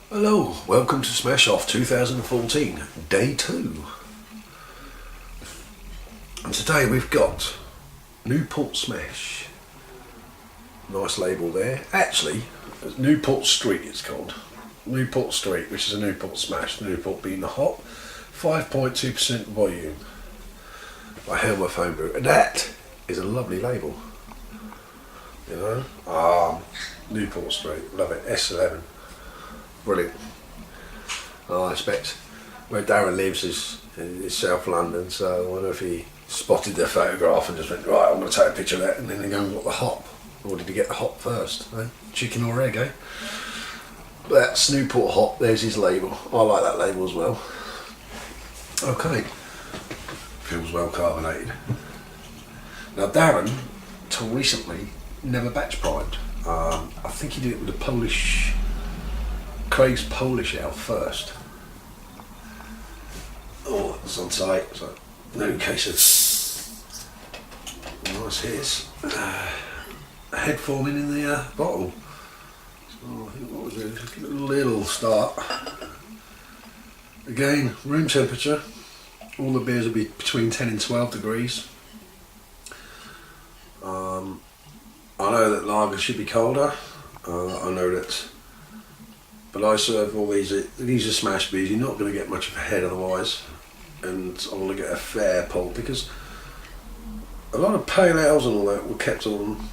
Hello, welcome to Smash Off 2014, day 2. And today we've got Newport Smash. Nice label there. Actually, it's Newport Street it's called. Newport Street, which is a Newport Smash, Newport being the hop, 5.2% volume by Hanworth Homebrew. And that is a lovely label. You know? Newport Street, love it, S11. Brilliant. I expect where Darren lives is South London, so I wonder if he spotted the photograph and just went, right, I'm going to take a picture of that, and then they go and got the hop. Or did he get the hop first? Eh? Chicken or egg, eh? But that's Newport Hop, there's his label. I like that label as well. Okay. Feels well carbonated. Now Darren, till recently, never batch primed. I think he did it with the Craig's Polish ale first. Oh, it's on tight, so no cases. Nice hits. Head forming in the bottle. So I think what was it? Just a little start. Again, room temperature. All the beers will be between 10 and 12 degrees. I know that lager should be colder. I know that. But I serve all these are smash beers, you're not going to get much of a head otherwise, and I want to get a fair pull because a lot of pale ales and all that were kept on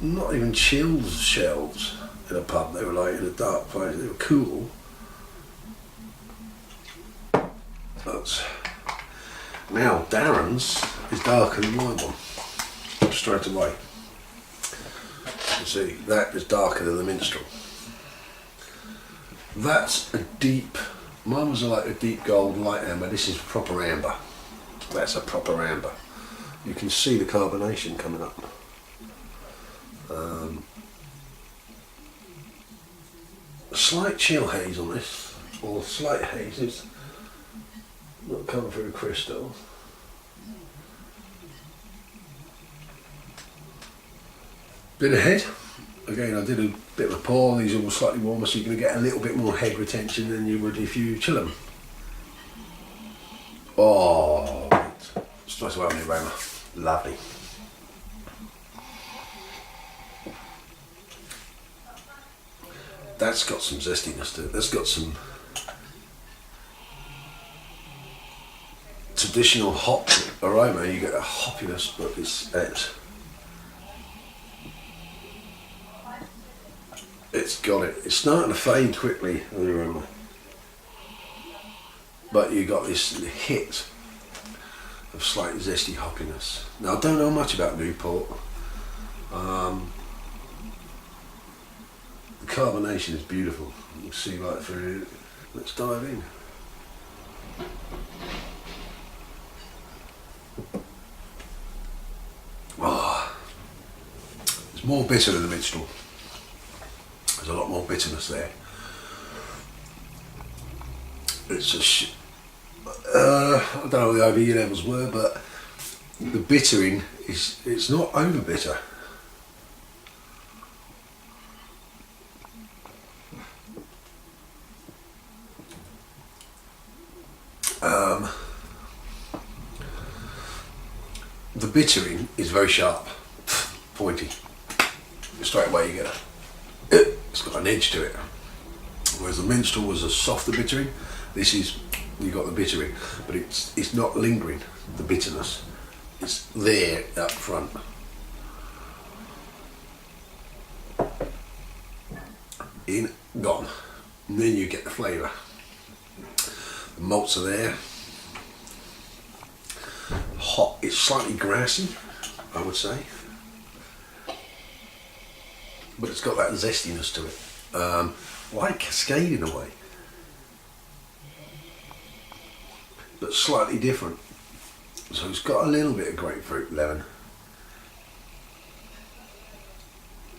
not even chilled shelves in a pub, they were like in a dark place, they were cool. But now Darren's is darker than my one, straight away. You see, that is darker than the Minstrel. That's a deep, mine was like a deep gold light amber, this is proper amber. That's a proper amber. You can see the carbonation coming up. A slight chill haze on this, or slight haze, it's not coming through crystal. Bit of head. Again, I did a bit of a pour, these are all slightly warmer, so you're going to get a little bit more head retention than you would if you chill them. Oh, straight away on the aroma. Lovely. That's got some zestiness to it, that's got some traditional hop aroma, you get a hoppiness, but it's got it. It's starting to fade quickly, the aroma. But you got this hit of slight zesty hoppiness. Now I don't know much about Newport. The carbonation is beautiful. You can see right through it. Let's dive in. Oh, it's more bitter than the Minstrel. There's a lot more bitterness there. It's I don't know what the OBE levels were, but the bittering it's not over bitter. The bittering is very sharp, pointy. Straight away you get it's got an edge to it. Whereas the Minstrel was a softer bittering, this is, you got the bittering, but it's not lingering, the bitterness. It's there up front. In, gone. And then you get the flavour. The malts are there. Hot, it's slightly grassy, I would say. But it's got that zestiness to it. Like Cascade in a way. But slightly different. So it's got a little bit of grapefruit lemon.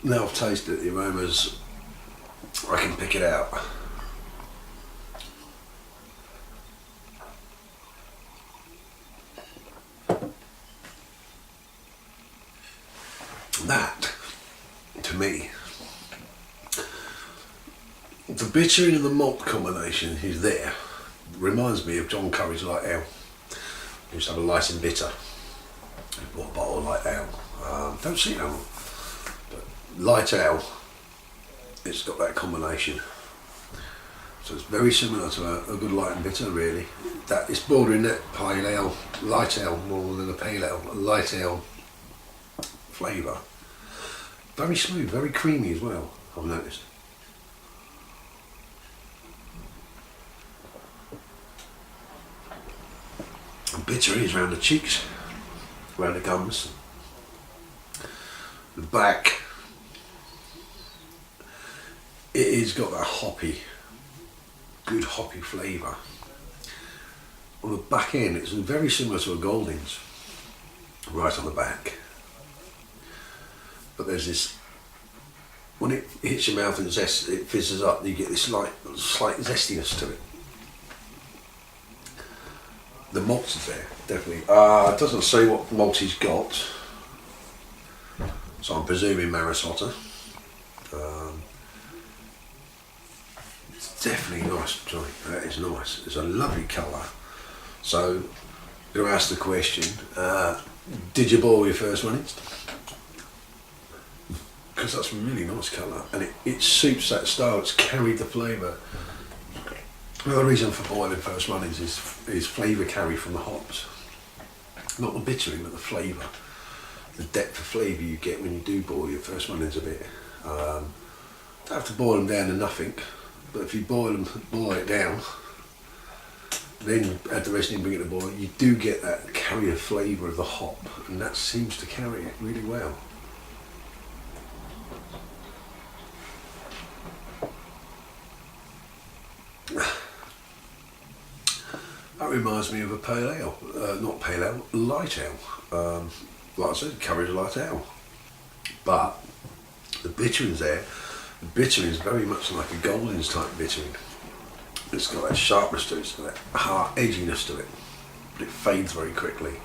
Now I've tasted it, the aromas, I can pick it out. That, to me, the The bittering and the malt combination is there. Reminds me of John Curry's light ale. He used to have a light and bitter. He bought a bottle of light ale. Don't see it now. But light ale, it's got that combination. So it's very similar to a good light and bitter, really. That it's bordering that pale ale, light ale more than a pale ale, a light ale flavour. Very smooth, very creamy as well, I've noticed. And bitter is around the cheeks, around the gums, the back. It has got that hoppy, good hoppy flavour. On the back end, it's very similar to a Goldings, right on the back. But there's this, when it hits your mouth and it fizzes up, you get this slight zestiness to it. The malt is there, definitely. It doesn't say what malt he's got, so I'm presuming Marisota. It's definitely nice, Johnny. That is nice. It's a lovely colour. So, I'm going to ask the question, did you boil your first runnings? Because that's a really nice colour, and it suits that style. It's carried the flavour. Another reason for boiling first runnings is flavour carry from the hops. Not the bittering, but the flavour. The depth of flavour you get when you do boil your first runnings a bit. Don't have to boil them down to nothing, but if you boil it down, then add the rest in and bring it to boil, you do get that carrier flavour of the hop, and that seems to carry it really well. That reminds me of a pale ale, not pale ale, light ale. Like I said, Curry's light ale. But the bittering's there. The bittering is very much like a Goldings type bittering. It's got that sharpness to it, it's got that hard edginess to it, but it fades very quickly.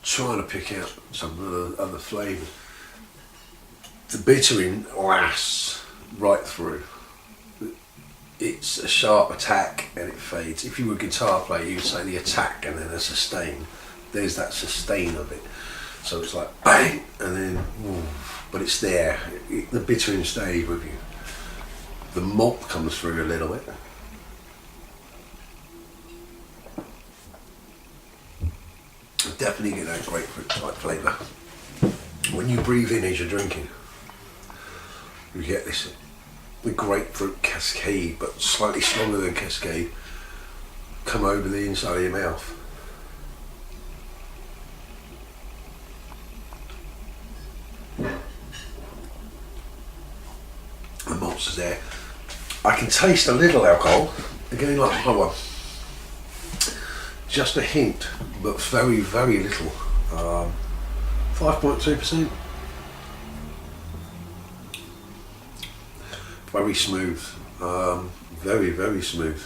Trying to pick out some of the other flavours. The bittering lasts right through. It's a sharp attack and it fades. If you were a guitar player, you'd say the attack and then a sustain. There's that sustain of it. So it's like bang and then, but it's there. The bittering stays with you. The malt comes through a little bit. Definitely get that grapefruit type flavour. When you breathe in as you're drinking, you get this the grapefruit cascade, but slightly stronger than cascade, come over the inside of your mouth. The malts is there. I can taste a little alcohol, again like the other one. Just a hint, but very, very little. 5.2%. Very smooth. Very, very smooth.